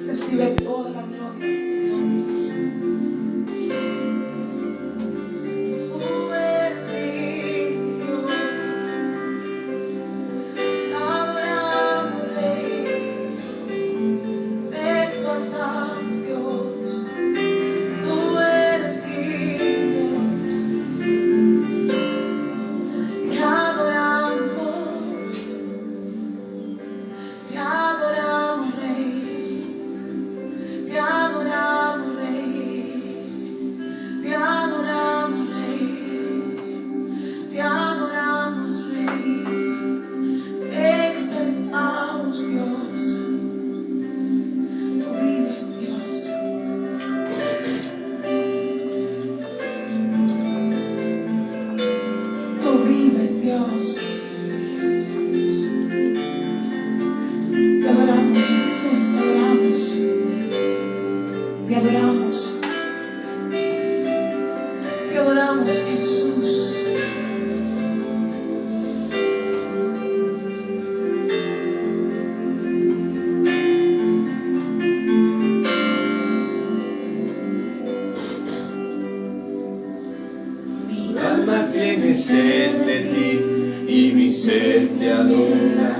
Recibe toda la gloria, Señor. Tú eres digno, te adoramos, Rey, te exaltamos, Dios. Tú eres digno, te adoramos, Rey. Te adoramos, Rey. Te adoramos, Rey. Te adoramos, Rey. Te exaltamos, Dios. Tú vives, Dios. Tú vives, Dios. Te adoramos, Jesús, te adoramos. Te adoramos. Te adoramos, Jesús. Mi alma tiene sed de ti y mi sed te adora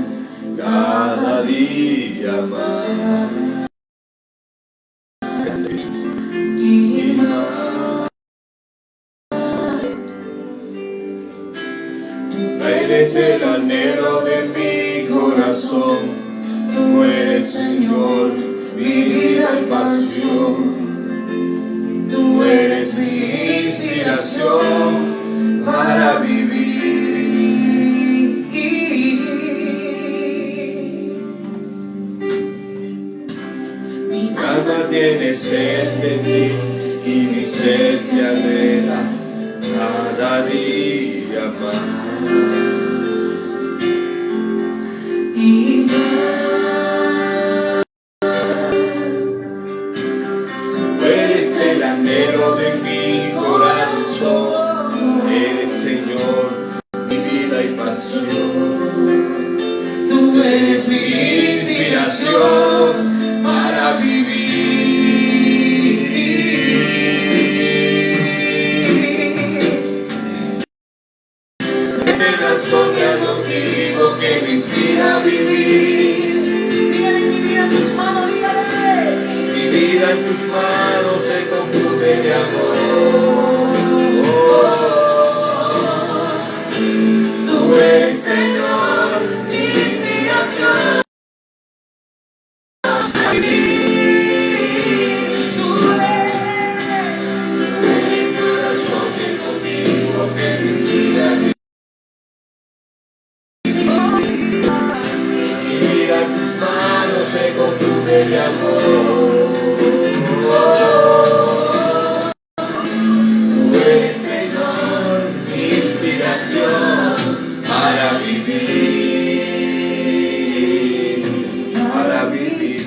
cada día más. Y más. Tú eres el anhelo de mi corazón. Tú eres, Señor, mi vida y pasión. Tú eres mi inspiración para vivir. Mi alma tiene sed de ti y mi sed te anhela cada día más. Y más. Tú eres el anhelo de mi corazón. Eres, Señor, mi vida y pasión. Tú eres mi inspiración para vivir. Es el razón y el motivo que me inspira a vivir. Dígale mi vida en tus manos, dígale. Mi vida en tus manos se confunde de amor. Tú eres, Señor, mi inspiración. Tú eres. El corazón y el motivo que me inspira a vivir. Mi vida en tus manos se confunde de amor. Tú eres, Señor, mi inspiración para vivir. Para vivir.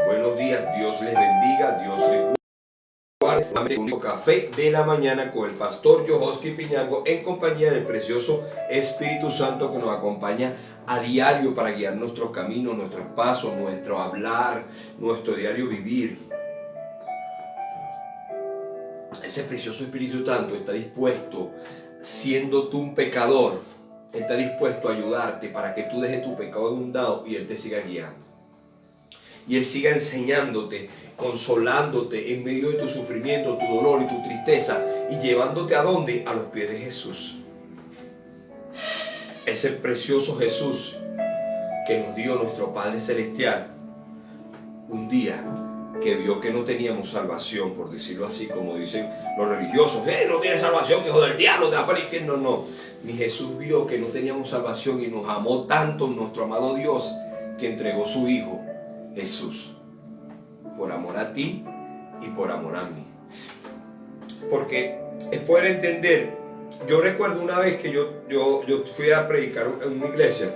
Buenos días, Dios les bendiga, Dios les guarde. Un café de la mañana con el pastor Yohoski Piñango en compañía del precioso Espíritu Santo que nos acompaña a diario para guiar nuestros caminos, nuestros pasos, nuestro hablar, nuestro diario vivir. Ese precioso Espíritu Santo está dispuesto, siendo tú un pecador, está dispuesto a ayudarte para que tú dejes tu pecado de un lado y Él te siga guiando. Y Él siga enseñándote, consolándote en medio de tu sufrimiento, tu dolor y tu tristeza, y llevándote a dónde? A los pies de Jesús. Ese precioso Jesús que nos dio nuestro Padre Celestial un día que vio que no teníamos salvación, por decirlo así, como dicen los religiosos. No tienes salvación, hijo del diablo, te vas para el infierno. No, mi Jesús vio que no teníamos salvación y nos amó tanto nuestro amado Dios que entregó su Hijo Jesús, por amor a ti y por amor a mí. Porque es poder entender. Yo recuerdo una vez que yo fui a predicar en una iglesia,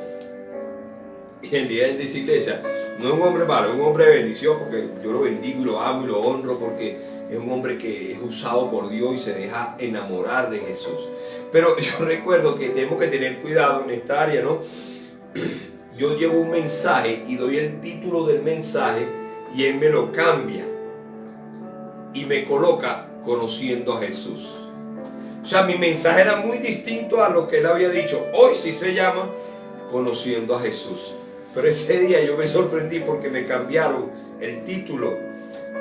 y el líder de esa iglesia no es un hombre malo, es un hombre de bendición, porque yo lo bendigo y lo amo y lo honro, porque es un hombre que es usado por Dios y se deja enamorar de Jesús. Pero yo recuerdo que tenemos que tener cuidado en esta área, ¿no? yo llevo un mensaje y doy el título del mensaje y él me lo cambia y me coloca conociendo a Jesús. O sea, mi mensaje era muy distinto a lo que él había dicho. Hoy sí se llama conociendo a Jesús. Pero ese día yo me sorprendí porque me cambiaron el título.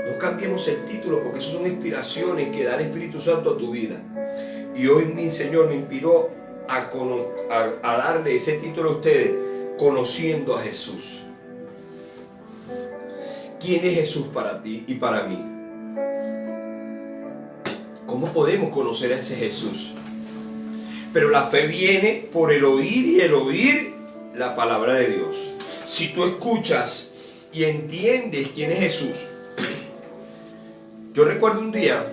No cambiemos el título porque eso son inspiraciones que da el Espíritu Santo a tu vida. Y hoy mi Señor me inspiró a darle ese título a ustedes, conociendo a Jesús. ¿Quién es Jesús para ti y para mí? ¿Cómo podemos conocer a ese Jesús? Pero la fe viene por el oír y el oír la palabra de Dios. Si tú escuchas y entiendes quién es Jesús. Yo recuerdo un día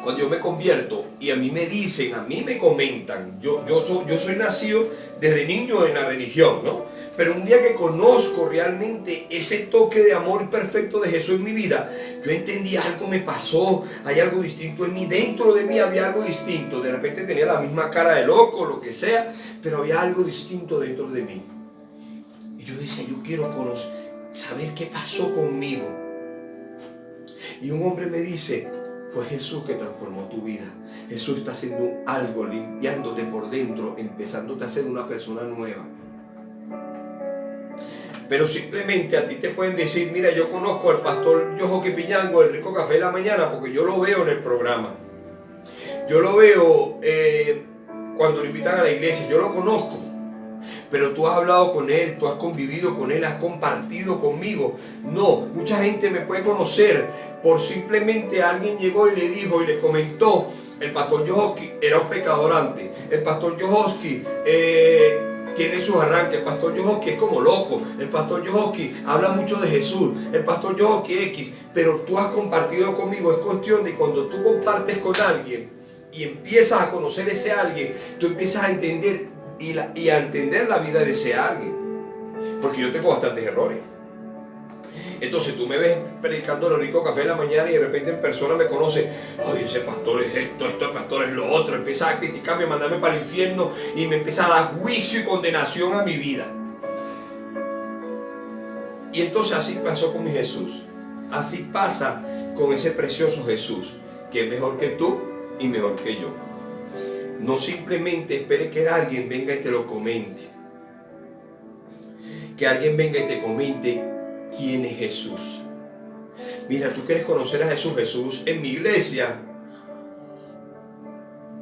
cuando yo me convierto y a mí me dicen, a mí me comentan, yo soy nacido desde niño en la religión, ¿no? Pero un día que conozco realmente ese toque de amor perfecto de Jesús en mi vida, yo entendí, algo me pasó, hay algo distinto en mí, dentro de mí había algo distinto. De repente tenía la misma cara de loco, lo que sea, pero había algo distinto dentro de mí. Y yo decía, yo quiero saber qué pasó conmigo. Y un hombre me dice, fue Jesús que transformó tu vida. Jesús está haciendo algo, limpiándote por dentro, empezándote a ser una persona nueva. Pero simplemente a ti te pueden decir, mira, yo conozco al pastor Yojoki Piñango, el Rico Café de la Mañana, porque yo lo veo en el programa. Yo lo veo cuando lo invitan a la iglesia, yo lo conozco. Pero tú has hablado con él, tú has convivido con él, has compartido conmigo. No, mucha gente me puede conocer por simplemente alguien llegó y le dijo y le comentó, el pastor Yojoki era un pecador antes, el pastor Yojoki tiene sus arranques, el pastor Yojoki es como loco, el pastor Yojoki habla mucho de Jesús, el pastor Yojoki X, pero tú has compartido conmigo. Es cuestión de cuando tú compartes con alguien y empiezas a conocer ese alguien, tú empiezas a entender y a entender la vida de ese alguien, porque yo tengo bastantes errores. Entonces tú me ves predicando el Rico Café en la mañana y de repente en persona me conoce, ay, ese pastor es esto, este pastor es lo otro, empieza a criticarme, a mandarme para el infierno y me empieza a dar juicio y condenación a mi vida. Y entonces así pasó con mi Jesús, así pasa con ese precioso Jesús, que es mejor que tú y mejor que yo. No simplemente espere que alguien venga y te lo comente, que alguien venga y te comente quién es Jesús. Mira, tú quieres conocer a Jesús. Jesús, en mi iglesia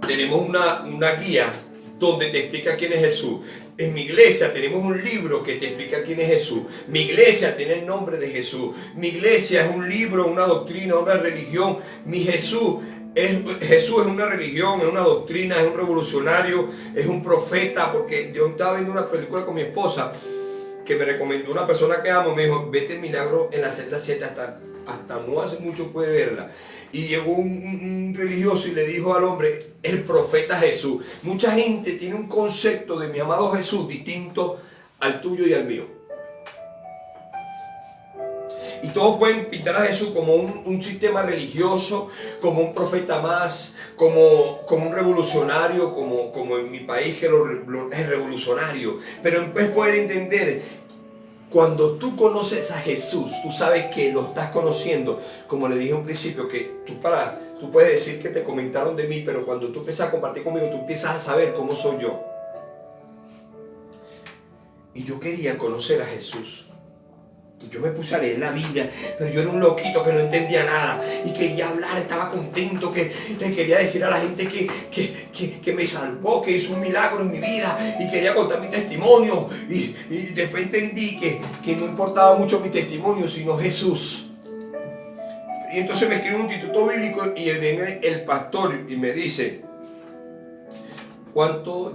tenemos una guía donde te explica quién es Jesús. En mi iglesia tenemos un libro que te explica quién es Jesús. Mi iglesia tiene el nombre de Jesús. Mi iglesia es un libro, una doctrina, una religión. Jesús es una religión, es una doctrina, es un revolucionario, es un profeta. Porque yo estaba viendo una película con mi esposa que me recomendó una persona que amo, me dijo, vete el milagro en la celda 7, hasta no hace mucho puede verla. Y llegó un religioso y le dijo al hombre, el profeta Jesús. Mucha gente tiene un concepto de mi amado Jesús distinto al tuyo y al mío. Y todos pueden pintar a Jesús como un sistema religioso, como un profeta más, como un revolucionario, como en mi país que es revolucionario. Pero puedes poder entender, cuando tú conoces a Jesús, tú sabes que lo estás conociendo. Como le dije al principio, que tú puedes decir que te comentaron de mí, pero cuando tú empiezas a compartir conmigo, tú empiezas a saber cómo soy yo. Y yo quería conocer a Jesús. Yo me puse a leer la Biblia, pero yo era un loquito que no entendía nada y quería hablar, estaba contento, que le quería decir a la gente que me salvó, que hizo un milagro en mi vida y quería contar mi testimonio. Y después entendí que no importaba mucho mi testimonio, sino Jesús. Y entonces me escribe un instituto bíblico y viene el pastor y me dice,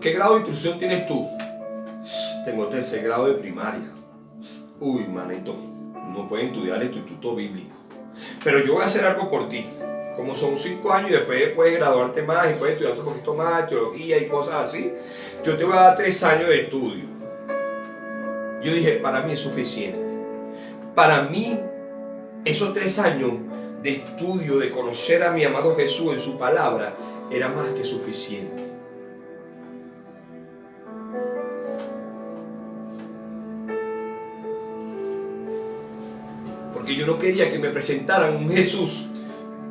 ¿qué grado de instrucción tienes tú? Tengo 3er grado de primaria. Uy, manito, no puedes estudiar el instituto bíblico. Pero yo voy a hacer algo por ti. Como son 5 años y después puedes graduarte más y puedes estudiar un poquito más, teología y cosas así. Yo te voy a dar 3 años de estudio. Yo dije, para mí es suficiente. Para mí, esos 3 años de estudio, de conocer a mi amado Jesús en su palabra, era más que suficiente. Porque yo no quería que me presentaran un Jesús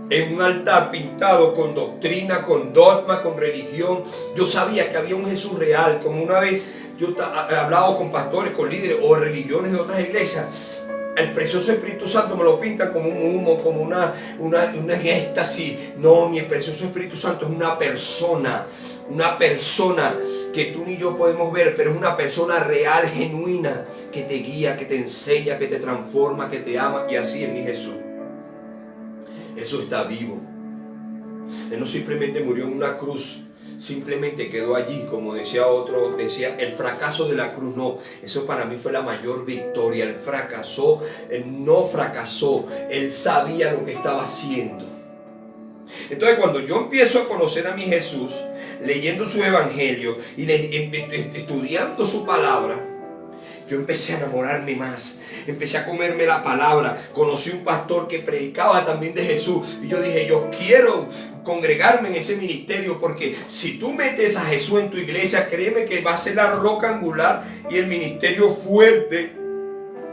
en un altar pintado con doctrina, con dogma, con religión. Yo sabía que había un Jesús real. Como una vez yo he hablado con pastores, con líderes o religiones de otras iglesias, el precioso Espíritu Santo me lo pintan como un humo, como una éxtasis. No, mi precioso Espíritu Santo es una persona que tú ni yo podemos ver, pero es una persona real, genuina, que te guía, que te enseña, que te transforma, que te ama. Y así es mi Jesús. Jesús está vivo. Él no simplemente murió en una cruz, simplemente quedó allí, como decía otro, decía el fracaso de la cruz. No, eso para mí fue la mayor victoria. Él fracasó, él no fracasó, él sabía lo que estaba haciendo. Entonces cuando yo empiezo a conocer a mi Jesús, leyendo su evangelio y estudiando su palabra, yo empecé a enamorarme más, empecé a comerme la palabra. Conocí un pastor que predicaba también de Jesús y yo dije, yo quiero congregarme en ese ministerio, porque si tú metes a Jesús en tu iglesia, créeme que va a ser la roca angular y el ministerio fuerte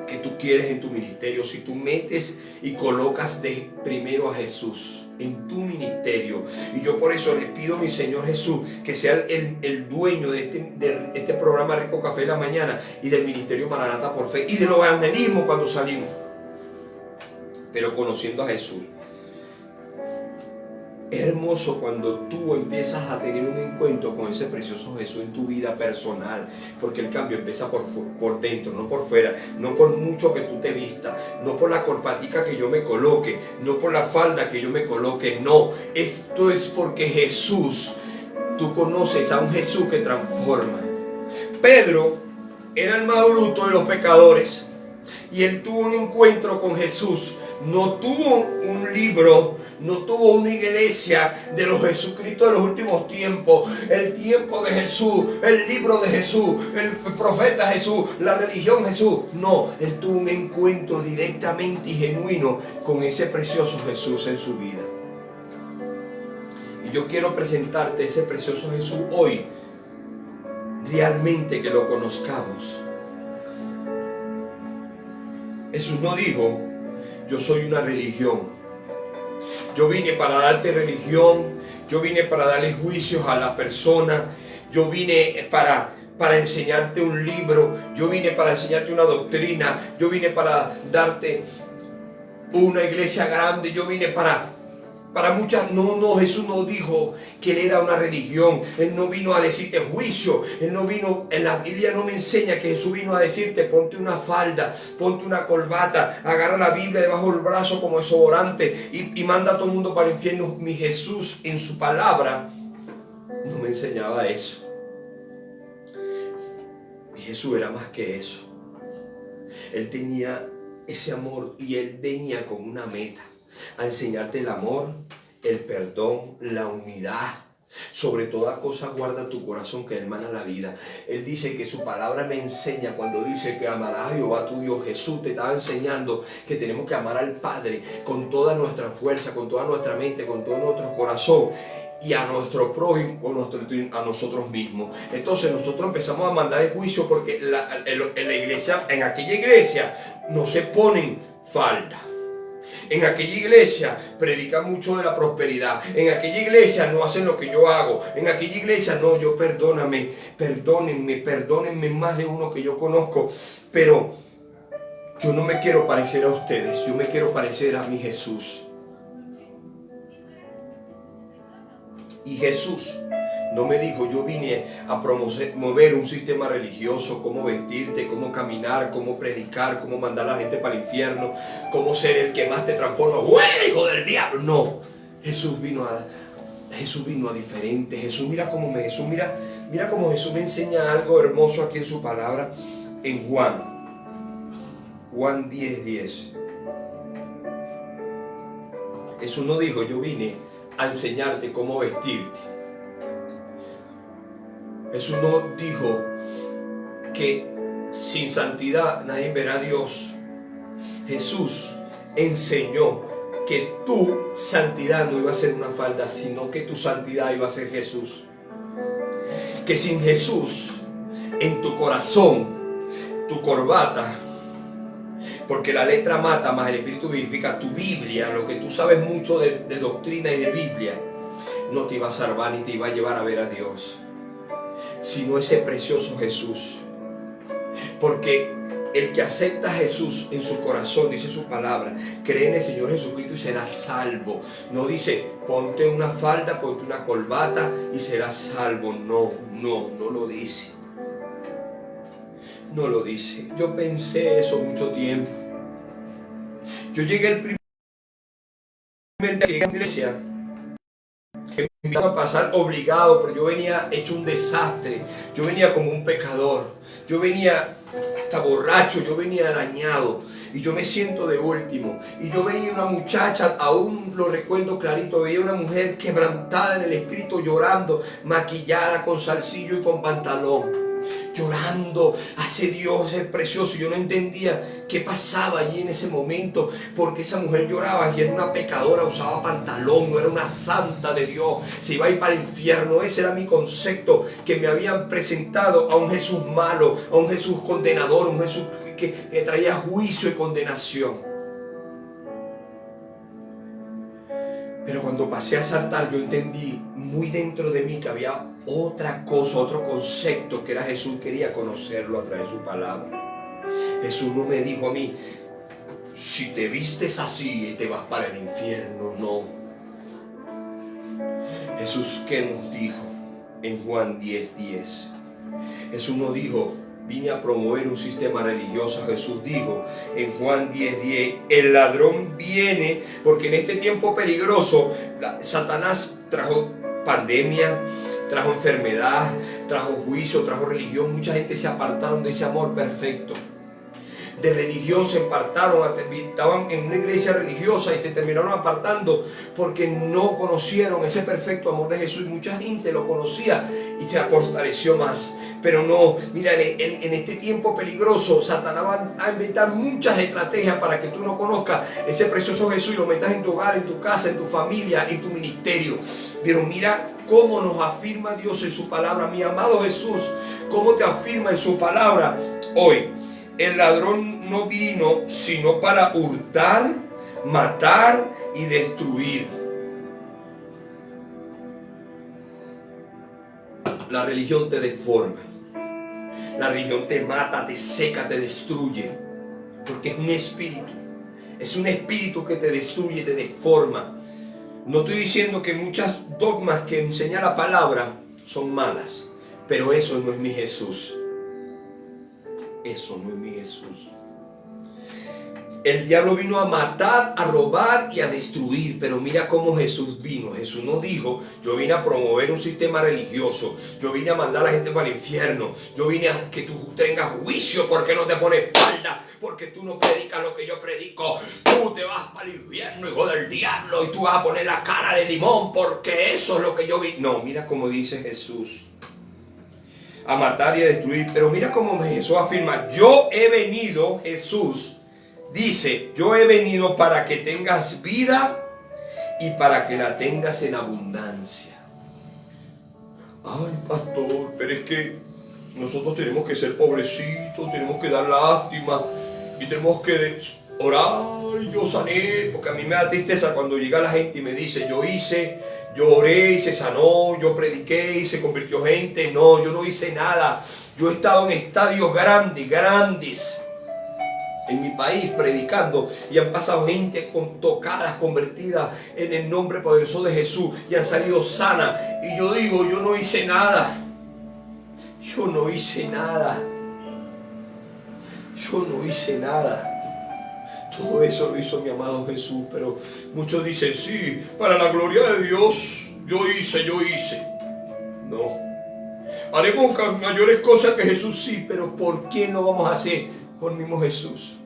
que tú quieres en tu ministerio. Si tú metes y colocas de primero a Jesús en tu ministerio. Y yo por eso le pido a mi Señor Jesús que sea el dueño de este programa Rico Café en la mañana y del ministerio Maranata por Fe y del evangelismo cuando salimos, pero conociendo a Jesús. Es hermoso cuando tú empiezas a tener un encuentro con ese precioso Jesús en tu vida personal, porque el cambio empieza por dentro, no por fuera, no por mucho que tú te vistas, no por la corbatica que yo me coloque, no por la falda que yo me coloque, no, esto es porque Jesús, tú conoces a un Jesús que transforma. Pedro era el más bruto de los pecadores y él tuvo un encuentro con Jesús. No tuvo un libro, no tuvo una iglesia de los Jesucristo de los últimos tiempos, el tiempo de Jesús, el libro de Jesús, el profeta Jesús, la religión Jesús. No, él tuvo un encuentro directamente y genuino con ese precioso Jesús en su vida. Y yo quiero presentarte ese precioso Jesús hoy, realmente que lo conozcamos. Jesús no dijo, yo soy una religión. Yo vine para darte religión. Yo vine para darle juicios a la persona. Yo vine para enseñarte un libro. Yo vine para enseñarte una doctrina. Yo vine para darte una iglesia grande. Yo vine para muchas. No, Jesús no dijo que él era una religión. Él no vino a decirte juicio. Él no vino, en la Biblia no me enseña que Jesús vino a decirte ponte una falda, ponte una corbata, agarra la Biblia debajo del brazo como desodorante y manda a todo el mundo para el infierno. Mi Jesús en su palabra no me enseñaba eso. Mi Jesús era más que eso. Él tenía ese amor y él venía con una meta: a enseñarte el amor, el perdón, la unidad. Sobre toda cosa guarda tu corazón, que hermana la vida. Él dice que su palabra me enseña, cuando dice que amarás a Jehová tu Dios. Jesús te estaba enseñando que tenemos que amar al Padre con toda nuestra fuerza, con toda nuestra mente, con todo nuestro corazón, y a nuestro prójimo, a nosotros mismos. Entonces nosotros empezamos a mandar el juicio porque en la iglesia, en aquella iglesia no se ponen falda. En aquella iglesia predican mucho de la prosperidad. En aquella iglesia no hacen lo que yo hago. En aquella iglesia no, yo perdónenme más de uno que yo conozco. Pero yo no me quiero parecer a ustedes, yo me quiero parecer a mi Jesús. Y Jesús no me dijo, yo vine a promover un sistema religioso, cómo vestirte, cómo caminar, cómo predicar, cómo mandar a la gente para el infierno, cómo ser el que más te transforma. ¡Fuera, hijo del diablo! No, Jesús vino a diferente. Jesús, mira cómo Jesús me enseña algo hermoso aquí en su palabra, en Juan 10:10. Jesús no dijo, yo vine a enseñarte cómo vestirte. Jesús no dijo que sin santidad nadie verá a Dios. Jesús enseñó que tu santidad no iba a ser una falda, sino que tu santidad iba a ser Jesús. Que sin Jesús en tu corazón, tu corbata, Porque la letra mata, más el espíritu vivifica. Tu Biblia, lo que tú sabes mucho de doctrina y de Biblia, no te iba a salvar ni te iba a llevar a ver a Dios, sino ese precioso Jesús. Porque el que acepta a Jesús en su corazón, dice su palabra, cree en el Señor Jesucristo y será salvo. No dice, ponte una falda, ponte una corbata y serás salvo. No lo dice. No lo dice. Yo pensé eso mucho tiempo. Yo llegué el primer día que llegué a la iglesia, que me invitaban a pasar obligado, pero yo venía hecho un desastre. Yo venía como un pecador. Yo venía hasta borracho, yo venía dañado. Y yo me siento de último. Y yo veía una muchacha, aún lo recuerdo clarito, veía una mujer quebrantada en el espíritu, llorando, maquillada con salsillo y con pantalón. Llorando hacia Dios, es precioso. Yo no entendía qué pasaba allí en ese momento, porque esa mujer lloraba y era una pecadora, usaba pantalón, no era una santa de Dios, se iba a ir para el infierno. Ese era mi concepto, que me habían presentado a un Jesús malo, a un Jesús condenador, un Jesús que traía juicio y condenación. Pero cuando pasé a saltar, yo entendí muy dentro de mí que había otra cosa, otro concepto, que era Jesús. Quería conocerlo a través de su palabra. Jesús no me dijo a mí, si te vistes así te vas para el infierno. No. Jesús, ¿qué nos dijo en Juan 10:10? Jesús nos dijo, vine a promover un sistema religioso. Jesús dijo en Juan 10:10, el ladrón viene, porque en este tiempo peligroso, Satanás trajo pandemia, trajo enfermedad, trajo juicio, trajo religión. Mucha gente se apartaron de ese amor perfecto. De religión se apartaron, estaban en una iglesia religiosa y se terminaron apartando porque no conocieron ese perfecto amor de Jesús. Mucha gente lo conocía y se fortaleció más. Pero no, mira, en este tiempo peligroso, Satanás va a inventar muchas estrategias para que tú no conozcas ese precioso Jesús y lo metas en tu hogar, en tu casa, en tu familia, en tu ministerio. Pero mira cómo nos afirma Dios en su palabra. Mi amado Jesús, cómo te afirma en su palabra hoy. El ladrón no vino sino para hurtar, matar y destruir. La religión te deforma. La religión te mata, te seca, te destruye. Porque es un espíritu. Es un espíritu que te destruye, te deforma. No estoy diciendo que muchas dogmas que enseña la palabra son malas. Pero eso no es mi Jesús. Eso no es mi Jesús. El diablo vino a matar, a robar y a destruir. Pero mira cómo Jesús vino. Jesús no dijo, yo vine a promover un sistema religioso, yo vine a mandar a la gente para el infierno, yo vine a que tú tengas juicio porque no te pones falda, porque tú no predicas lo que yo predico. Tú te vas para el infierno, hijo del diablo, y tú vas a poner la cara de limón porque eso es lo que yo vi. No, mira cómo dice Jesús. A matar y a destruir. Pero mira cómo Jesús afirma, yo he venido, Jesús dice, yo he venido para que tengas vida y para que la tengas en abundancia. Ay, pastor, pero es que nosotros tenemos que ser pobrecitos, tenemos que dar lástima y tenemos que orar y yo sané. Porque a mí me da tristeza cuando llega la gente y me dice, yo oré y se sanó, yo prediqué y se convirtió gente. No, yo no hice nada. Yo he estado en estadios grandes en mi país predicando y han pasado gente tocadas, convertidas en el nombre poderoso de Jesús y han salido sanas. Y yo digo, yo no hice nada. Yo no hice nada. Yo no hice nada. Todo eso lo hizo mi amado Jesús. Pero muchos dicen, sí, para la gloria de Dios, yo hice. No. Haremos mayores cosas que Jesús, sí, pero ¿por qué no vamos a hacer con el mismo Jesús?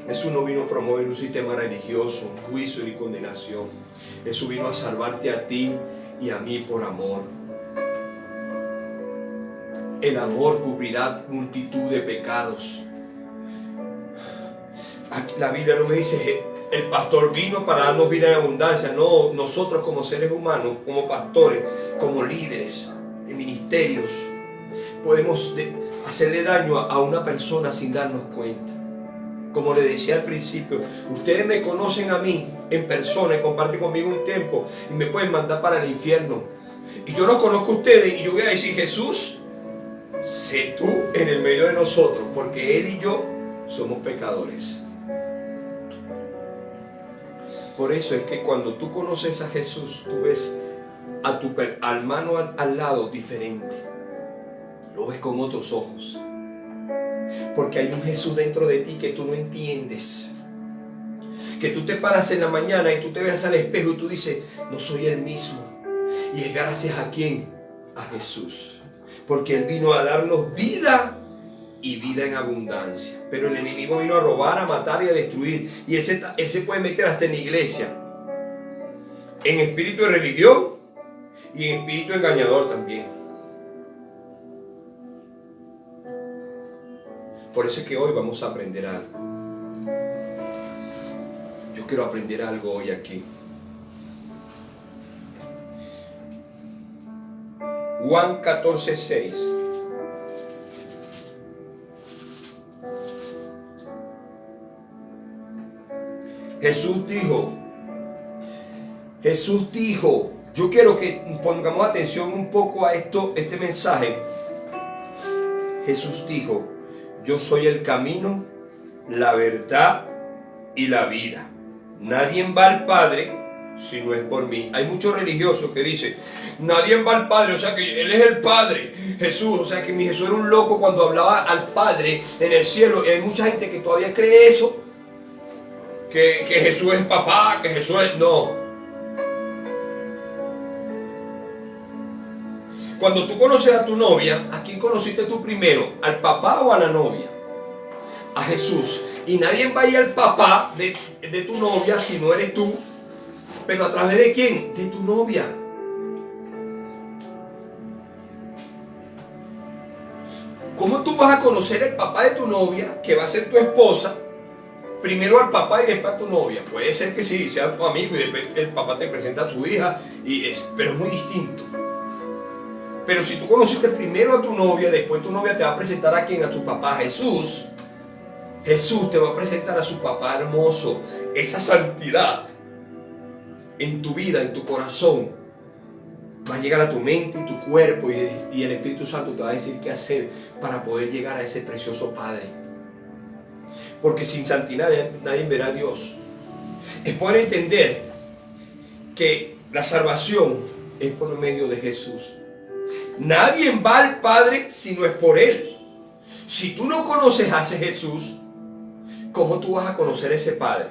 Jesús no vino a promover un sistema religioso, un juicio y condenación. Jesús vino a salvarte a ti y a mí por amor. El amor cubrirá multitud de pecados. La Biblia no me dice, el pastor vino para darnos vida en abundancia. No, nosotros como seres humanos, como pastores, como líderes de ministerios, podemos hacerle daño a una persona sin darnos cuenta. Como le decía al principio, ustedes me conocen a mí en persona y comparten conmigo un tiempo y me pueden mandar para el infierno. Y yo los conozco a ustedes y yo voy a decir, Jesús, sé tú en el medio de nosotros, porque Él y yo somos pecadores. Por eso es que cuando tú conoces a Jesús, tú ves a tu hermano al lado diferente. Lo ves con otros ojos. Porque hay un Jesús dentro de ti que tú no entiendes. Que tú te paras en la mañana y tú te ves al espejo y tú dices, no soy el mismo. Y es gracias a quién? A Jesús. Porque Él vino a darnos vida y vida en abundancia. Pero el enemigo vino a robar, a matar y a destruir. Y él se puede meter hasta en la iglesia. En espíritu de religión y en espíritu engañador también. Por eso es que hoy vamos a aprender algo. Yo quiero aprender algo hoy aquí. Juan 14:6. Jesús dijo, yo quiero que pongamos atención un poco a este mensaje. Jesús dijo, yo soy el camino, la verdad y la vida. Nadie va al Padre si no es por mí. Hay muchos religiosos que dicen, nadie va al Padre, o sea que Él es el Padre, Jesús, o sea que mi Jesús era un loco cuando hablaba al Padre en el cielo. Y hay mucha gente que todavía cree eso, que Jesús es papá, que Jesús es... No. Cuando tú conoces a tu novia, ¿a quién conociste tú primero? ¿Al papá o a la novia? A Jesús. Y nadie va a ir al papá de tu novia si no eres tú. Pero ¿a través de quién? De tu novia. ¿Cómo tú vas a conocer al papá de tu novia, que va a ser tu esposa? Primero al papá y después a tu novia. Puede ser que sí, sea tu amigo y después el papá te presenta a su hija, pero es muy distinto. Pero si tú conociste primero a tu novia, después tu novia te va a presentar a quién, a tu papá, Jesús. Jesús te va a presentar a su papá hermoso. Esa santidad en tu vida, en tu corazón, va a llegar a tu mente y tu cuerpo, y el Espíritu Santo te va a decir qué hacer para poder llegar a ese precioso Padre. Porque sin santidad nadie verá a Dios. Es poder entender que la salvación es por medio de Jesús. Nadie va al Padre si no es por Él. Si tú no conoces a ese Jesús, ¿cómo tú vas a conocer a ese Padre?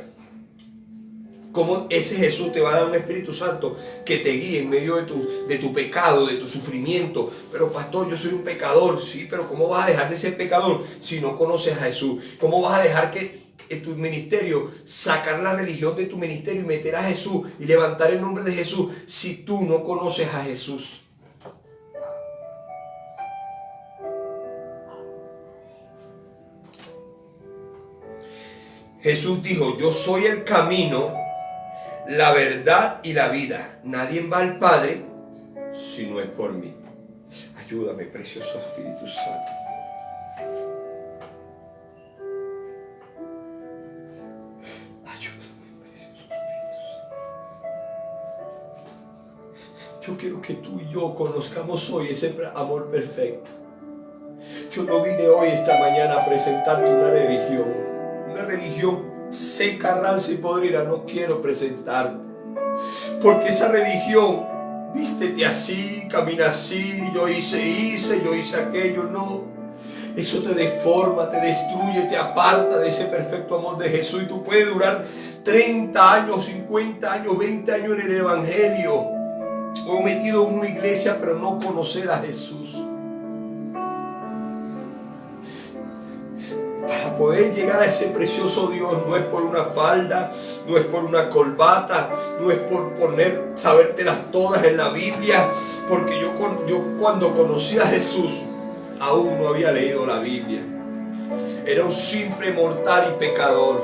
¿Cómo ese Jesús te va a dar un Espíritu Santo que te guíe en medio de tu pecado, de tu sufrimiento? Pero pastor, yo soy un pecador. Sí, pero ¿cómo vas a dejar de ser pecador si no conoces a Jesús? ¿Cómo vas a dejar que en tu ministerio, sacar la religión de tu ministerio y meter a Jesús y levantar el nombre de Jesús si tú no conoces a Jesús? Jesús dijo, yo soy el camino, la verdad y la vida. Nadie va al Padre si no es por mí. Ayúdame, precioso Espíritu Santo. Ayúdame, precioso Espíritu Santo. Yo quiero que tú y yo conozcamos hoy ese amor perfecto. Yo no vine hoy, esta mañana, a presentarte una religión seca, rancia y podrida. No quiero presentarte, porque esa religión, vístete así, camina así, yo hice aquello. No, eso te deforma, te destruye, te aparta de ese perfecto amor de Jesús. Y tú puedes durar 30 años, 50 años, 20 años en el Evangelio, o metido en una iglesia, pero no conocer a Jesús. Para poder llegar a ese precioso Dios, no es por una falda, no es por una corbata, no es por sabértelas todas en la Biblia, porque yo cuando conocí a Jesús aún no había leído la Biblia. Era un simple mortal y pecador,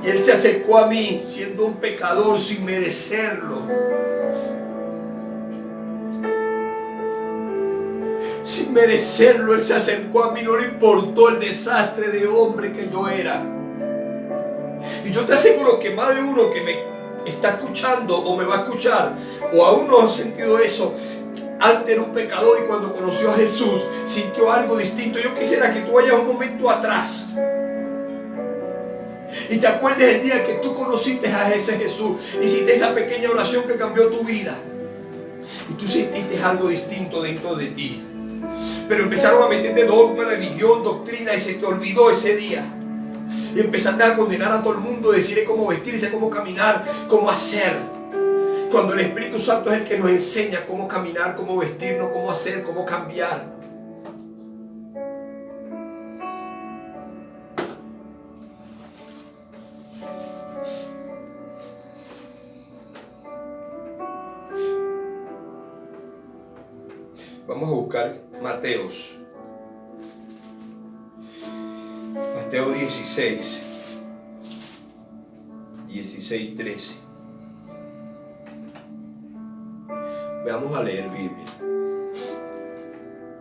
y Él se acercó a mí siendo un pecador sin merecerlo, sin sin merecerlo, Él se acercó a mí, no le importó el desastre de hombre que yo era. Y yo te aseguro que más de uno que me está escuchando o me va a escuchar, o aún no ha sentido eso, antes era un pecador y cuando conoció a Jesús sintió algo distinto. Yo quisiera que tú vayas un momento atrás y te acuerdes el día que tú conociste a ese Jesús, hiciste esa pequeña oración que cambió tu vida y tú sentiste algo distinto dentro de ti. Pero empezaron a meterte dogma, religión, doctrina y se te olvidó ese día. Y empezaste a condenar a todo el mundo, decirle cómo vestirse, cómo caminar, cómo hacer. Cuando el Espíritu Santo es el que nos enseña cómo caminar, cómo vestirnos, cómo hacer, cómo cambiar. Vamos a buscar Mateo 16, 13. Vamos a leer Biblia.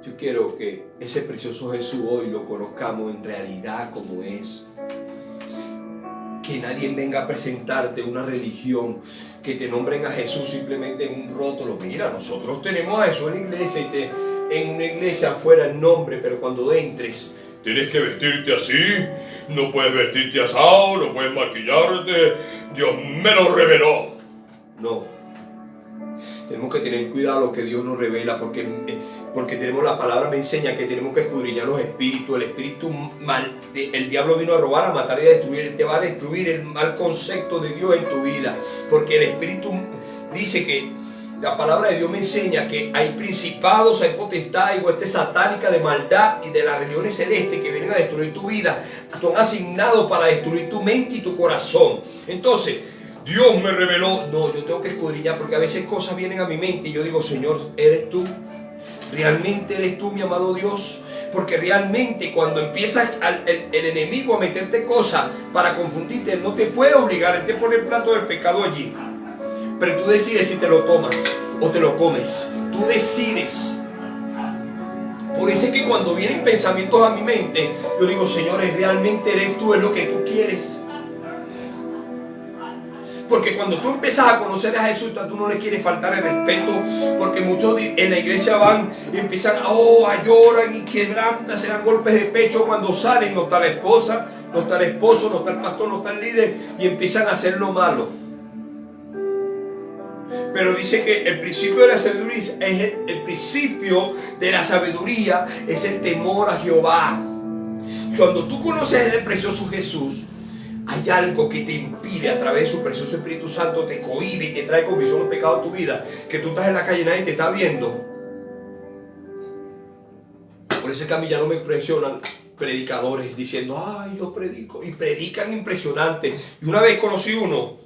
Yo quiero que ese precioso Jesús hoy lo conozcamos en realidad como es. Que nadie venga a presentarte una religión, que te nombren a Jesús simplemente en un rótulo. Mira, nosotros tenemos a Jesús en la iglesia y en una iglesia afuera el nombre, pero cuando entres tienes que vestirte así, no puedes vestirte asado, no puedes maquillarte, Dios me lo reveló. No, tenemos que tener cuidado lo que Dios nos revela, porque tenemos la palabra, me enseña que tenemos que escudriñar los espíritus. El espíritu mal, el diablo vino a robar, a matar y a destruir. Te va a destruir el mal concepto de Dios en tu vida, porque el espíritu dice que la palabra de Dios me enseña que hay principados, hay potestades y huestes satánicas de maldad y de las religiones celestes que vienen a destruir tu vida. Son asignados para destruir tu mente y tu corazón. Entonces, Dios me reveló. No, yo tengo que escudriñar, porque a veces cosas vienen a mi mente y yo digo, Señor, ¿eres tú? ¿Realmente eres tú, mi amado Dios? Porque realmente cuando empiezas el enemigo a meterte cosas para confundirte, Él no te puede obligar, Él te pone el plato del pecado allí. Pero tú decides si te lo tomas o te lo comes. Tú decides. Por eso es que cuando vienen pensamientos a mi mente, yo digo, Señor, ¿realmente eres tú? ¿Es lo que tú quieres? Porque cuando tú empiezas a conocer a Jesús, tú no le quieres faltar el respeto, porque muchos en la iglesia van y empiezan a llorar y quebrantan, se dan golpes de pecho. Cuando salen no está la esposa, no está el esposo, no está el pastor, no está el líder, y empiezan a hacer lo malo. Pero dice que el principio de la sabiduría es el principio de la sabiduría es el temor a Jehová. Cuando tú conoces a ese precioso Jesús, hay algo que te impide, a través de su precioso Espíritu Santo, te cohíbe y te trae convicción de pecado a tu vida, que tú estás en la calle y nadie te está viendo. Por eso es que a mí ya no me impresionan predicadores diciendo, ay, yo predico, y predican impresionante. Y una vez conocí uno,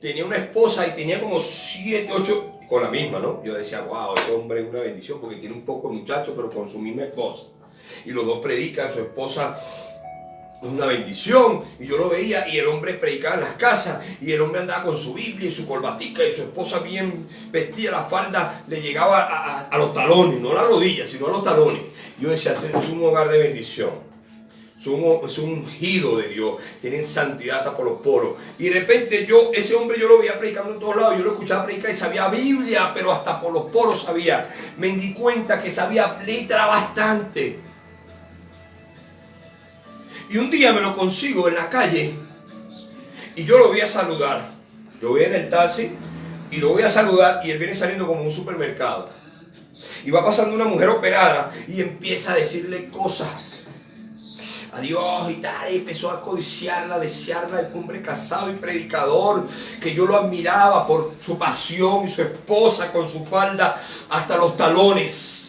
tenía una esposa y tenía como 7, 8, con la misma, ¿no? Yo decía, wow, ese hombre es una bendición porque tiene un poco de muchacho, pero con su misma esposa. Y los dos predican, su esposa es una bendición. Y yo lo veía y el hombre predicaba en las casas y el hombre andaba con su Biblia y su corbatica y su esposa bien vestida, la falda le llegaba a los talones, no a las rodillas, sino a los talones. Yo decía, es un hogar de bendición. Es un ungido de Dios. Tienen santidad hasta por los poros. Y de repente ese hombre yo lo veía predicando en todos lados. Yo lo escuchaba predicar y sabía Biblia, pero hasta por los poros sabía. Me di cuenta que sabía letra bastante. Y un día me lo consigo en la calle y yo lo voy a saludar. Yo voy en el taxi y lo voy a saludar y él viene saliendo como un supermercado. Y va pasando una mujer operada y empieza a decirle cosas a Dios y tal, y empezó a codiciarla, a desearla, el hombre casado y predicador, que yo lo admiraba por su pasión, y su esposa con su falda hasta los talones.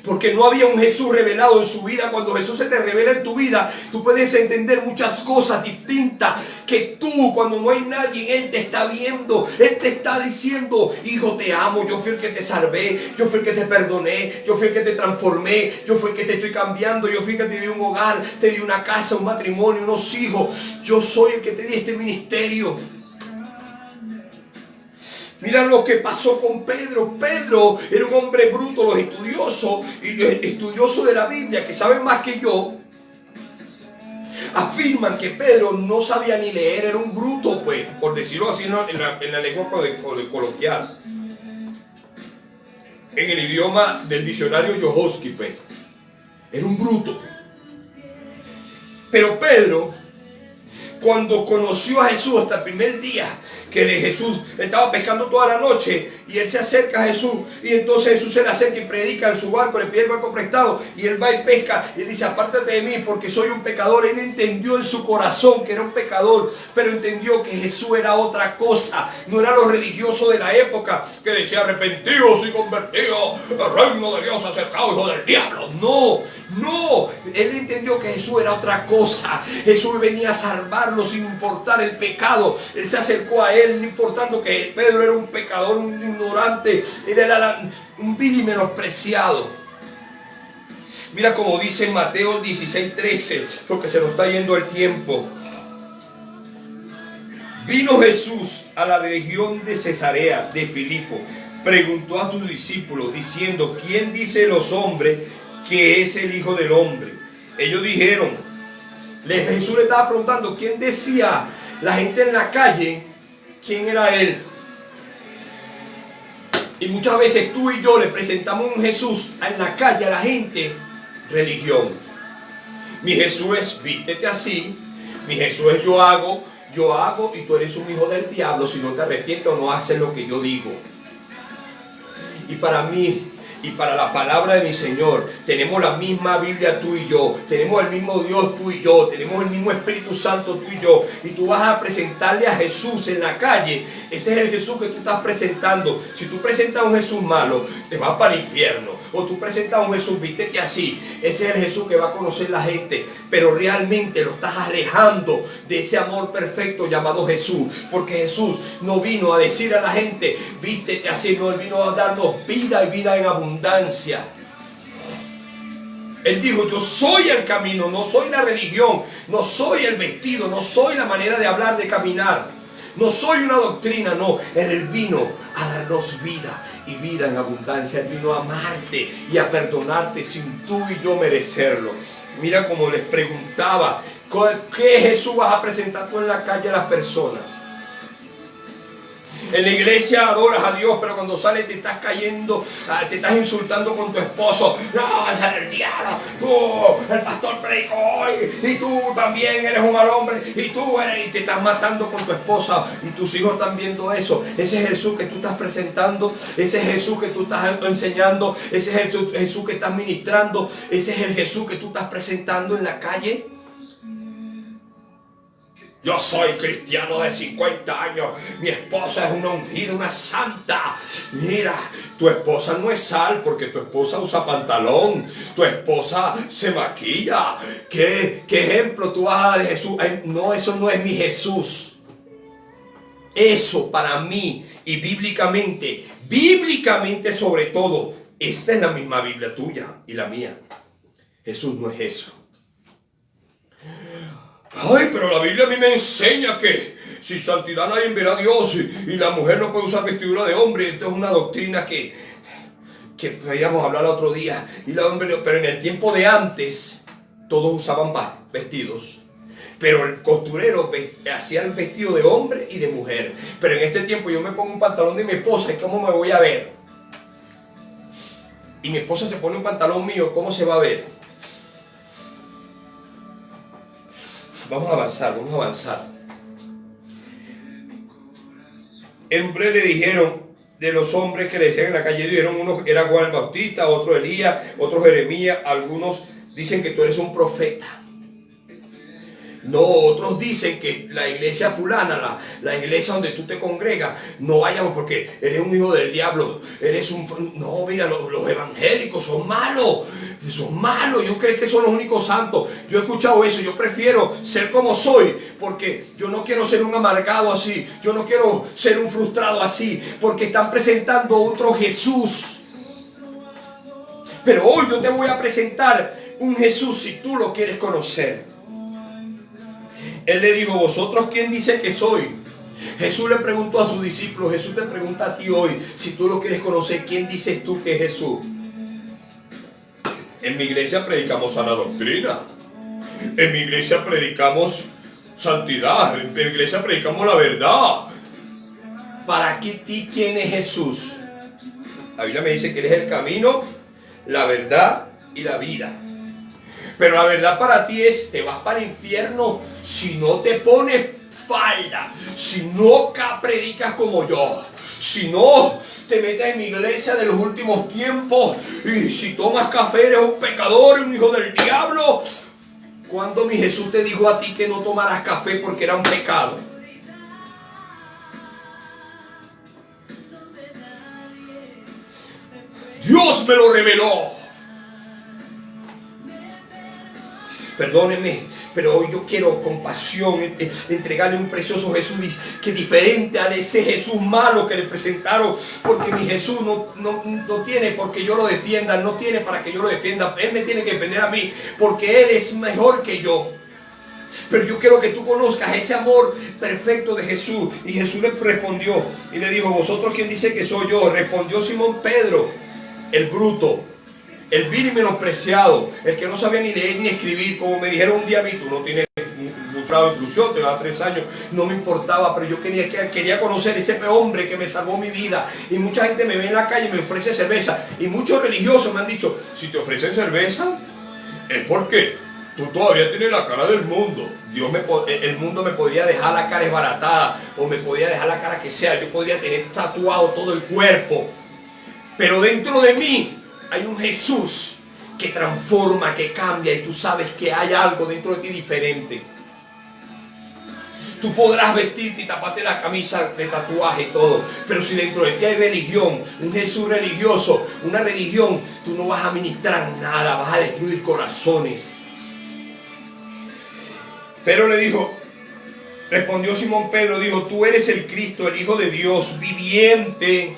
Porque no había un Jesús revelado en su vida. Cuando Jesús se te revela en tu vida, tú puedes entender muchas cosas distintas. Que tú, cuando no hay nadie, Él te está viendo. Él te está diciendo, hijo, te amo. Yo fui el que te salvé. Yo fui el que te perdoné. Yo fui el que te transformé. Yo fui el que te estoy cambiando. Yo fui el que te di un hogar. Te di una casa, un matrimonio, unos hijos. Yo soy el que te di este ministerio. Mira lo que pasó con Pedro. Pedro era un hombre bruto, los estudiosos y los estudiosos de la Biblia, que saben más que yo, afirman que Pedro no sabía ni leer, era un bruto, pues, por decirlo así en la lengua coloquial. En el idioma del diccionario Yohosky, pues, era un bruto. Pero Pedro, cuando conoció a Jesús hasta el primer día que Jesús estaba pescando toda la noche y él se acerca a Jesús y entonces Jesús se le acerca y predica en su barco, le pide el barco prestado y él va y pesca y él dice: apártate de mí porque soy un pecador. Él entendió en su corazón que era un pecador, pero entendió que Jesús era otra cosa. No era los religiosos de la época que decía: arrepentidos y convertidos, el reino de Dios acercado, hijo del diablo. No, él entendió que Jesús era otra cosa. Jesús venía a salvarlo sin importar el pecado. Él se acercó a él, no importando que Pedro era un pecador, un ignorante, él era un vil y menospreciado. Mira como dice en Mateo 16:13, porque se nos está yendo el tiempo. Vino Jesús a la región de Cesarea de Filipo, preguntó a sus discípulos diciendo: ¿quién dice los hombres que es el Hijo del Hombre? Ellos dijeron, Jesús le estaba preguntando quién decía la gente en la calle quién era él. Y muchas veces tú y yo le presentamos un Jesús en la calle a la gente: religión. Mi Jesús es vístete así, mi Jesús es yo hago y tú eres un hijo del diablo si no te arrepientes o no haces lo que yo digo. Y para mí y para la palabra de mi Señor, tenemos la misma Biblia tú y yo, tenemos el mismo Dios tú y yo, tenemos el mismo Espíritu Santo tú y yo, y tú vas a presentarle a Jesús en la calle. Ese es el Jesús que tú estás presentando. Si tú presentas un Jesús malo, te vas para el infierno. O tú presentas un Jesús, vístete así, ese es el Jesús que va a conocer la gente, pero realmente lo estás alejando de ese amor perfecto llamado Jesús, porque Jesús no vino a decir a la gente vístete así, no, Él vino a darnos vida y vida en abundancia. Él dijo: yo soy el camino, no soy la religión, no soy el vestido, no soy la manera de hablar, de caminar, no soy una doctrina, no. Él vino a darnos vida y vida en abundancia. Él vino a amarte y a perdonarte sin tú y yo merecerlo. Mira como les preguntaba: ¿qué Jesús vas a presentar tú en la calle a las personas? En la iglesia adoras a Dios, pero cuando sales te estás cayendo, te estás insultando con tu esposo. No, es el diablo. Tú, el pastor predicó hoy, y tú también eres un mal hombre, y te estás matando con tu esposa, y tus hijos están viendo eso. Ese es Jesús que tú estás presentando, ese es Jesús que tú estás enseñando, ese es el Jesús que estás ministrando, ese es el Jesús que tú estás presentando en la calle. Yo soy cristiano de 50 años. Mi esposa es una ungida, una santa. Mira, tu esposa no es sal porque tu esposa usa pantalón. Tu esposa se maquilla. ¿Qué ejemplo tú vas a dar de Jesús? Ay, no, eso no es mi Jesús. Eso para mí y bíblicamente sobre todo, esta es la misma Biblia tuya y la mía. Jesús no es eso. Ay, pero la Biblia a mí me enseña que sin santidad nadie verá a Dios y la mujer no puede usar vestidura de hombre. Esto es una doctrina que podíamos hablar otro día. Pero en el tiempo de antes todos usaban vestidos. Pero el costurero hacía el vestido de hombre y de mujer. Pero en este tiempo yo me pongo un pantalón de mi esposa y ¿cómo me voy a ver? Y mi esposa se pone un pantalón mío, ¿cómo se va a ver? Vamos a avanzar. En breve le dijeron de los hombres que le decían en la calle, dijeron: uno era Juan el Bautista, otro Elías, otro Jeremías, algunos dicen que tú eres un profeta. No, otros dicen que la iglesia fulana, la iglesia donde tú te congregas, no vayamos porque eres un hijo del diablo, No, mira, los evangélicos son malos, yo creo que son los únicos santos. Yo he escuchado eso, yo prefiero ser como soy, porque yo no quiero ser un amargado así, yo no quiero ser un frustrado así, porque están presentando otro Jesús. Pero hoy yo te voy a presentar un Jesús si tú lo quieres conocer. Él le dijo: ¿vosotros quién dice que soy? Jesús le preguntó a sus discípulos, Jesús te pregunta a ti hoy, si tú lo quieres conocer, ¿quién dices tú que es Jesús? En mi iglesia predicamos sana doctrina. En mi iglesia predicamos santidad. En mi iglesia predicamos la verdad. Para ti, ¿quién es Jesús? La Biblia me dice que Él es el camino, la verdad y la vida. Pero la verdad para ti es, te vas para el infierno si no te pones falda, si no predicas como yo, si no te metes en mi iglesia de los últimos tiempos, y si tomas café eres un pecador, un hijo del diablo. ¿Cuándo mi Jesús te dijo a ti que no tomaras café porque era un pecado? Dios me lo reveló. Perdónenme, pero hoy yo quiero con pasión entregarle un precioso Jesús que es diferente a ese Jesús malo que le presentaron, porque mi Jesús no tiene porque yo lo defienda, no tiene para que yo lo defienda, Él me tiene que defender a mí, porque Él es mejor que yo. Pero yo quiero que tú conozcas ese amor perfecto de Jesús. Y Jesús le respondió y le dijo, ¿vosotros quién dice que soy yo? Respondió Simón Pedro, el bruto, el vil y menospreciado, el que no sabía ni leer ni escribir, como me dijeron un día a mí, tú no tienes mucho grado de inclusión, te da 3 años, no me importaba, pero yo quería conocer ese hombre que me salvó mi vida. Y mucha gente me ve en la calle y me ofrece cerveza, y muchos religiosos me han dicho, si te ofrecen cerveza, es porque tú todavía tienes la cara del mundo. El mundo me podría dejar la cara esbaratada, o me podría dejar la cara que sea, yo podría tener tatuado todo el cuerpo, pero dentro de mí hay un Jesús que transforma, que cambia, y tú sabes que hay algo dentro de ti diferente. Tú podrás vestirte y taparte la camisa de tatuaje y todo, pero si dentro de ti hay religión, un Jesús religioso, una religión, tú no vas a ministrar nada, vas a destruir corazones. Pero le dijo, respondió Simón Pedro, dijo, tú eres el Cristo, el Hijo de Dios viviente.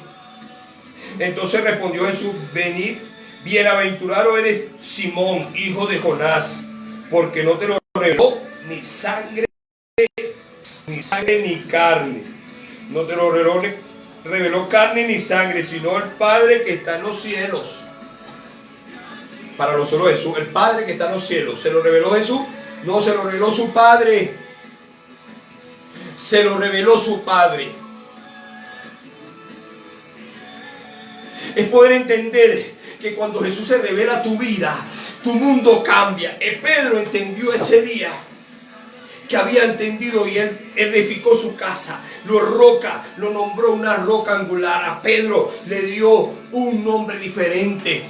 Entonces respondió Jesús, venid, bienaventurado eres Simón, hijo de Jonás, porque no te lo reveló ni sangre ni carne. No te lo reveló carne ni sangre, sino el Padre que está en los cielos. Para no solo Jesús, el Padre que está en los cielos. ¿Se lo reveló Jesús? No, se lo reveló su Padre. Se lo reveló su Padre. Es poder entender que cuando Jesús se revela a tu vida, tu mundo cambia. Pedro entendió ese día que había entendido, y él edificó su casa, lo nombró una roca angular. A Pedro le dio un nombre diferente.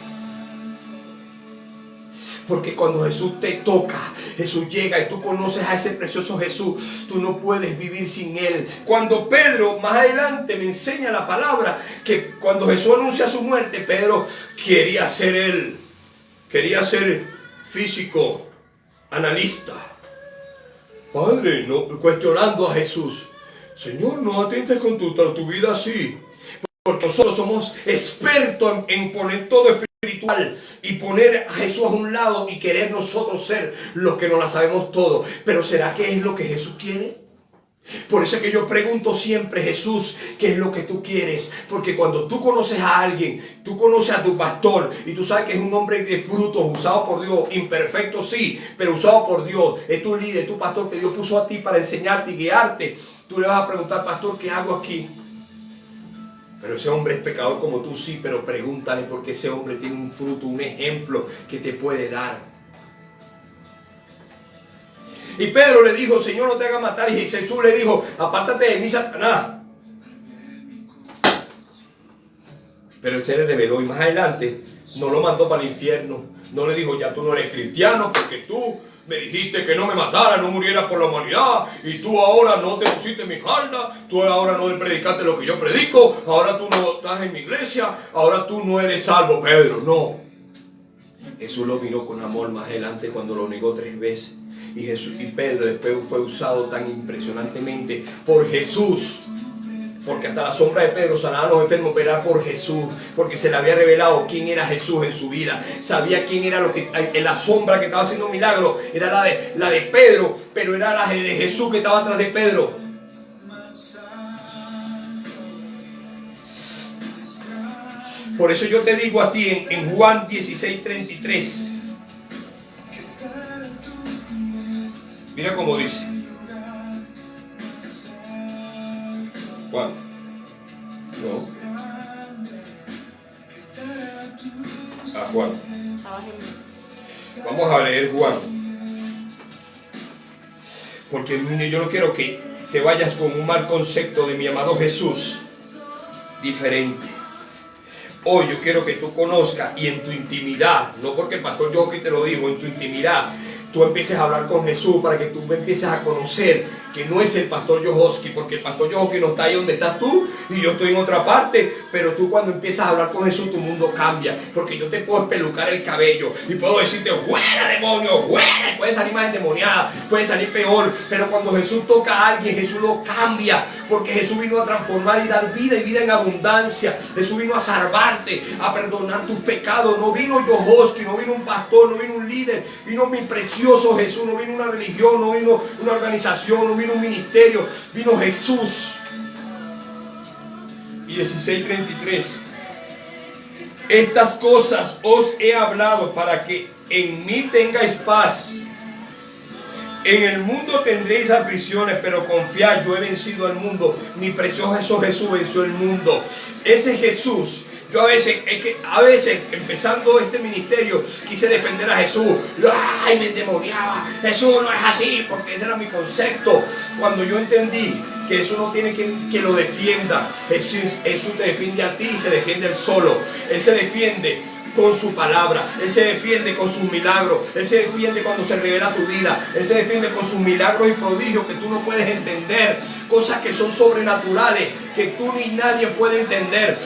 Porque cuando Jesús te toca, Jesús llega y tú conoces a ese precioso Jesús, tú no puedes vivir sin Él. Cuando Pedro, más adelante me enseña la palabra, que cuando Jesús anuncia su muerte, Pedro quería ser físico, analista. Padre, no, cuestionando a Jesús, Señor, no atentes con tu vida así. Porque nosotros somos expertos en poner todo espiritual y poner a Jesús a un lado y querer nosotros ser los que no la sabemos todo. Pero ¿será que es lo que Jesús quiere? Por eso es que yo pregunto siempre, Jesús, ¿qué es lo que tú quieres? Porque cuando tú conoces a alguien, tú conoces a tu pastor y tú sabes que es un hombre de frutos, usado por Dios, imperfecto sí, pero usado por Dios, es tu líder, tu pastor que Dios puso a ti para enseñarte y guiarte. Tú le vas a preguntar, pastor, ¿qué hago aquí? Pero ese hombre es pecador como tú, sí, pero pregúntale, porque ese hombre tiene un fruto, un ejemplo que te puede dar. Y Pedro le dijo, Señor, no te hagas matar. Y Jesús le dijo, apártate de mí, Satanás. Pero él se le reveló, y más adelante no lo mandó para el infierno. No le dijo, ya tú no eres cristiano porque tú me dijiste que no me matara, no muriera por la humanidad, y tú ahora no te pusiste mi falda, tú ahora no predicaste lo que yo predico, ahora tú no estás en mi iglesia, ahora tú no eres salvo, Pedro. No. Jesús lo miró con amor más adelante cuando lo negó 3 veces. Y Pedro después fue usado tan impresionantemente por Jesús. Porque hasta la sombra de Pedro sanaba a los enfermos, pero era por Jesús. Porque se le había revelado quién era Jesús en su vida. Sabía quién era en la sombra que estaba haciendo milagros. Era la de Pedro, pero era la de Jesús que estaba atrás de Pedro. Por eso yo te digo a ti en Juan 16:33. Mira cómo dice. Juan. No. Juan. Vamos a leer Juan. Porque yo no quiero que te vayas con un mal concepto de mi amado Jesús diferente. Hoy yo quiero que tú conozcas y en tu intimidad, no porque el pastor Yoki te lo dijo, en tu intimidad, tú empieces a hablar con Jesús para que tú empieces a conocer que no es el pastor Yohoski, porque el pastor Yohoski no está ahí donde estás tú y yo estoy en otra parte, pero tú cuando empiezas a hablar con Jesús tu mundo cambia, porque yo te puedo espelucar el cabello y puedo decirte fuera demonio, fuera, puede salir más endemoniada, puede salir peor, pero cuando Jesús toca a alguien, Jesús lo cambia, porque Jesús vino a transformar y dar vida y vida en abundancia. Jesús vino a salvarte, a perdonar tus pecados. No vino Yohoski, no vino un pastor, no vino un líder, vino mi precioso Jesús, no vino una religión, no vino una organización, no vino un ministerio, vino Jesús. 16:33. Estas cosas os he hablado para que en mí tengáis paz. En el mundo tendréis aflicciones, pero confiad, yo he vencido al mundo. Mi precioso Jesús venció el mundo. Ese Jesús. Yo a veces, empezando este ministerio, quise defender a Jesús. ¡Ay, me endemoniaba! Jesús no es así, porque ese era mi concepto. Cuando yo entendí que Jesús no tiene que lo defienda. Jesús te defiende a ti y se defiende él solo. Él se defiende con su palabra, Él se defiende con sus milagros, Él se defiende cuando se revela tu vida, Él se defiende con sus milagros y prodigios que tú no puedes entender, cosas que son sobrenaturales, que tú ni nadie puede entender.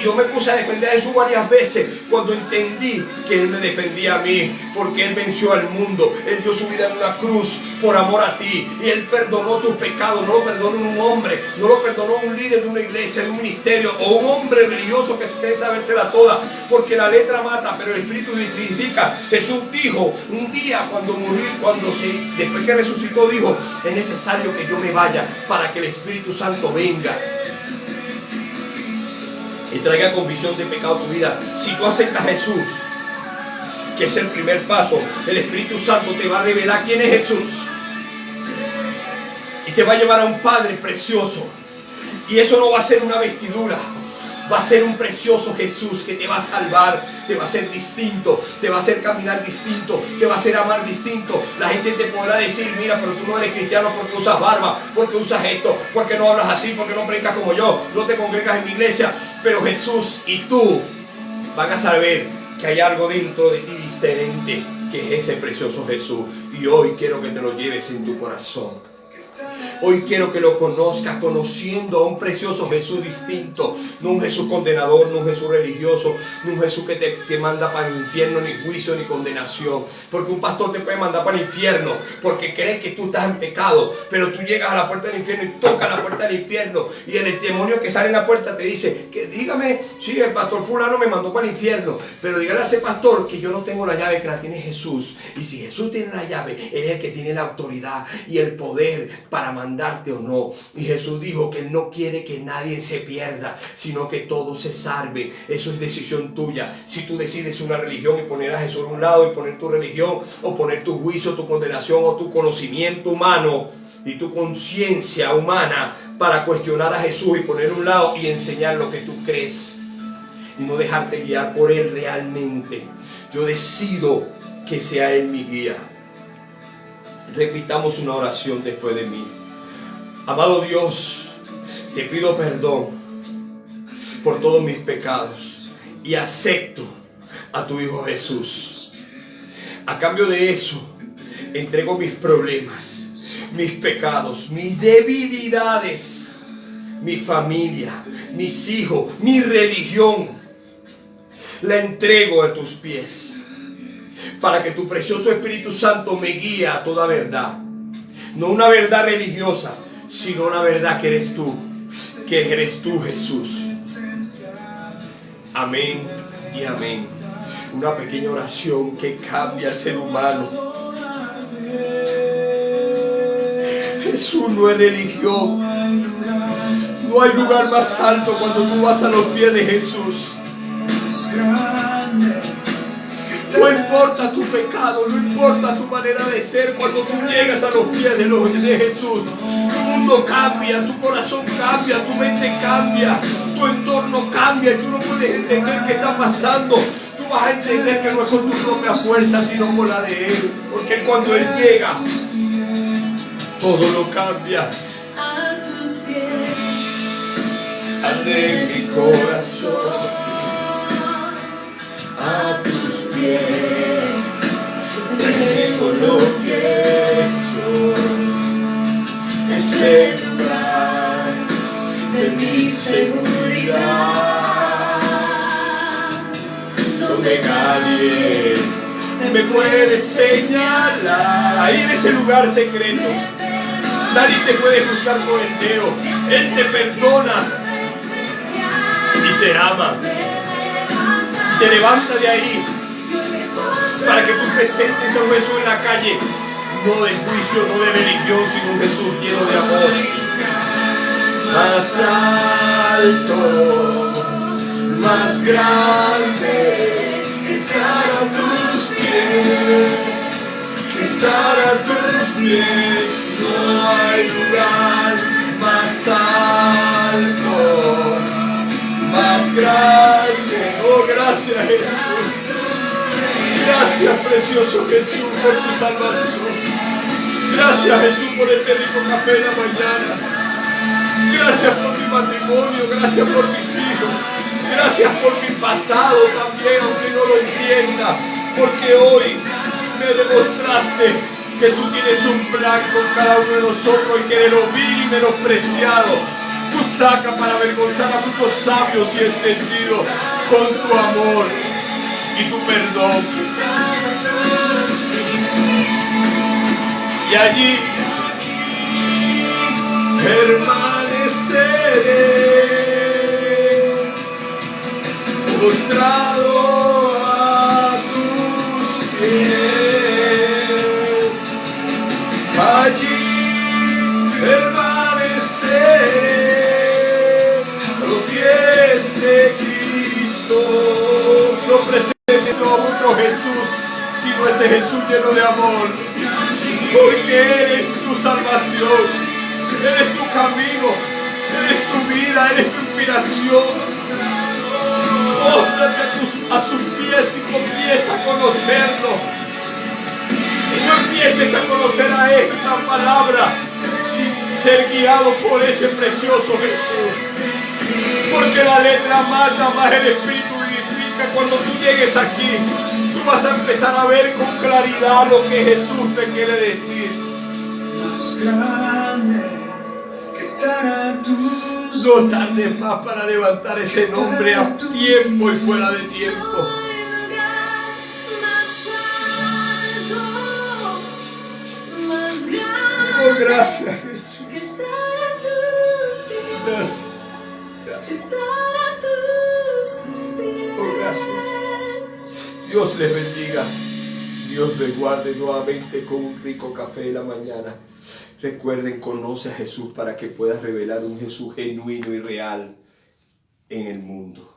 Yo me puse a defender a Jesús varias veces cuando entendí que Él me defendía a mí, porque Él venció al mundo, Él dio su vida en una cruz por amor a ti, y Él perdonó tus pecados. No lo perdonó un hombre, no lo perdonó un líder de una iglesia, de un ministerio, o un hombre religioso que quiere sabérsela toda, porque la letra mata, pero el Espíritu vivifica. Jesús dijo un día cuando murió, después que resucitó, dijo: es necesario que yo me vaya para que el Espíritu Santo venga y traiga convicción de pecado a tu vida. Si tú aceptas a Jesús, que es el primer paso, el Espíritu Santo te va a revelar quién es Jesús y te va a llevar a un Padre precioso. Y eso no va a ser una vestidura, va a ser un precioso Jesús que te va a salvar, te va a hacer distinto, te va a hacer caminar distinto, te va a hacer amar distinto. La gente te podrá decir: mira, pero tú no eres cristiano porque usas barba, porque usas esto, porque no hablas así, porque no predicas como yo, no te congregas en mi iglesia. Pero Jesús y tú van a saber que hay algo dentro de ti diferente, que es ese precioso Jesús. Y hoy quiero que te lo lleves en tu corazón. Hoy quiero que lo conozcas, conociendo a un precioso Jesús distinto. No un Jesús condenador, no un Jesús religioso, no un Jesús que te manda para el infierno, ni juicio, ni condenación. Porque un pastor te puede mandar para el infierno porque crees que tú estás en pecado, pero tú llegas a la puerta del infierno y tocas la puerta del infierno, y el demonio que sale en la puerta te dice: que dígame, sí, el pastor fulano me mandó para el infierno, pero dígale a ese pastor que yo no tengo la llave, que la tiene Jesús. Y si Jesús tiene la llave, Él es el que tiene la autoridad y el poder para mandarte o no. Y Jesús dijo que Él no quiere que nadie se pierda, sino que todos se salven. Eso es decisión tuya. Si tú decides una religión y poner a Jesús a un lado y poner tu religión, o poner tu juicio, tu condenación, o tu conocimiento humano y tu conciencia humana para cuestionar a Jesús y ponerlo a un lado y enseñar lo que tú crees y no dejarte guiar por Él realmente. Yo decido que sea Él mi guía. Repitamos una oración después de mí. Amado Dios, te pido perdón por todos mis pecados y acepto a tu Hijo Jesús. A cambio de eso, entrego mis problemas, mis pecados, mis debilidades, mi familia, mis hijos, mi religión. La entrego a tus pies, para que tu precioso Espíritu Santo me guíe a toda verdad. No una verdad religiosa, sino una verdad que eres tú Jesús. Amén y amén. Una pequeña oración que cambia al ser humano. Jesús no es religión. No hay lugar más alto cuando tú vas a los pies de Jesús. grande. No importa tu pecado, no importa tu manera de ser, cuando tú llegas a los pies de Jesús, tu mundo cambia, tu corazón cambia, tu mente cambia, tu entorno cambia y tú no puedes entender qué está pasando. Tú vas a entender que no es con tu propia fuerza, sino con la de Él, porque cuando Él llega, todo lo cambia. A tus pies, Ande en mi corazón, a tus pies, tengo lo que soy, ese lugar de mi seguridad, donde nadie me puede señalar. Ahí en ese lugar secreto, nadie te puede juzgar con el dedo. Él te perdona y te ama. Te levanta de ahí para que tú presentes a un Jesús en la calle, no de juicio, no de religión, sino un Jesús lleno de amor. Más alto, más grande, estar a tus pies, estar a tus pies, no hay lugar más alto, más grande. Oh, gracias Jesús. Gracias precioso Jesús por tu salvación. Gracias Jesús por este rico café en la mañana. Gracias por mi matrimonio, gracias por mis hijos. Gracias por mi pasado también, aunque no lo entienda. Porque hoy me demostraste que tú tienes un plan con cada uno de nosotros y que de lo vil y menospreciado tú sacas para avergonzar a muchos sabios y entendidos con tu amor y tu perdón. Y allí permaneceré postrado a tus pies. Allí permaneceré a los pies de Cristo. No presentes a otro Jesús, sino ese Jesús lleno de amor. Porque Él es tu salvación, Él es tu camino, Él es tu vida, Él es tu inspiración. Póstrate a sus pies y comienza a conocerlo. No empieces a conocer a esta palabra sin ser guiado por ese precioso Jesús. Porque la letra mata, más el Espíritu vivifica. Cuando tú llegues aquí, tú vas a empezar a ver con claridad lo que Jesús te quiere decir. más grande que estar a tus No tardes más para levantar ese nombre a tiempo y fuera de tiempo. Oh, gracias Jesús. Gracias. Gracias. Oh, gracias. Dios les bendiga. Dios les guarde nuevamente con un rico café de la mañana. Recuerden, conoce a Jesús para que puedas revelar un Jesús genuino y real en el mundo.